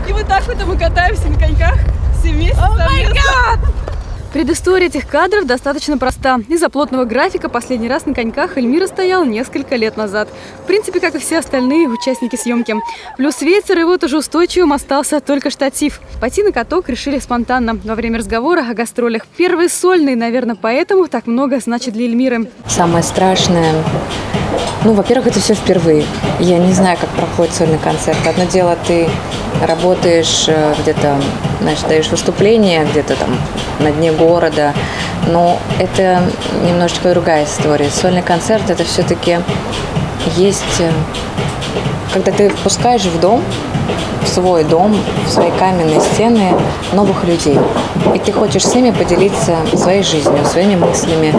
И вот так вот мы катаемся на коньках все вместе. Предыстория этих кадров достаточно проста. Из-за плотного графика последний раз на коньках Эльмира стояла несколько лет назад. В принципе, как и все остальные участники съемки. Плюс ветер, и вот уже устойчивым остался только штатив. Пойти на каток решили спонтанно, во время разговора о гастролях. Первые сольные, наверное, поэтому так много значит для Эльмиры. Самое страшное, во-первых, это все впервые. Я не знаю, как проходит сольный концерт. Одно дело, ты работаешь где-то, даешь выступление где-то там на дне города, но это немножечко другая история. Сольный концерт — это все-таки есть, когда ты впускаешь в дом, в свой дом, в свои каменные стены новых людей. И ты хочешь с ними поделиться своей жизнью, своими мыслями,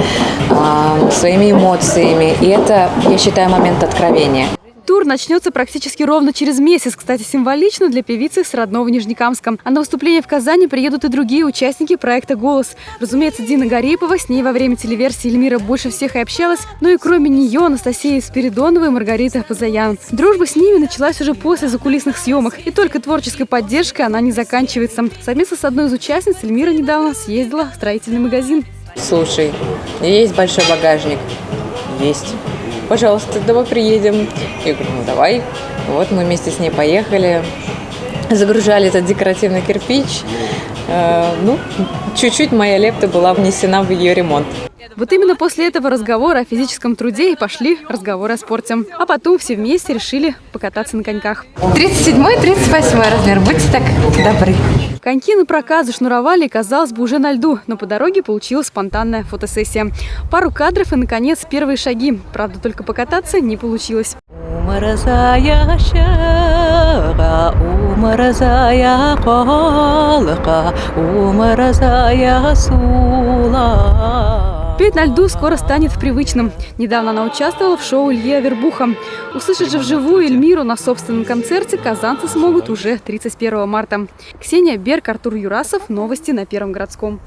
своими эмоциями. И это, я считаю, момент откровения. Тур начнется практически ровно через месяц. Кстати, символично для певицы с родного Нижнекамска. А на выступление в Казани приедут и другие участники проекта «Голос». Разумеется, Дина Гарипова. С ней во время телеверсии Эльмира больше всех и общалась. Но и кроме нее Анастасия Спиридонова и Маргарита Позаян. Дружба с ними началась уже после закулисных съемок. И только творческой поддержкой она не заканчивается. Совместно с одной из участниц Эльмира недавно съездила в строительный магазин. Слушай, есть большой багажник? Есть. Пожалуйста, давай приедем. Я говорю, давай. Вот мы вместе с ней поехали, загружали этот декоративный кирпич. Чуть-чуть моя лепта была внесена в ее ремонт. Вот именно после этого разговора о физическом труде и пошли разговоры о спорте. А потом все вместе решили покататься на коньках. 37-й, 38-й размер. Будьте так добры. Коньки на прокат зашнуровали, казалось бы, уже на льду, но по дороге получилась спонтанная фотосессия. Пару кадров и, наконец, первые шаги. Правда, только покататься не получилось. Петь на льду скоро станет привычным. Недавно она участвовала в шоу Ильи Авербуха. Услышать же вживую Эльмиру на собственном концерте казанцы смогут уже 31 марта. Ксения Берг, Артур Юрасов. Новости на Первом городском.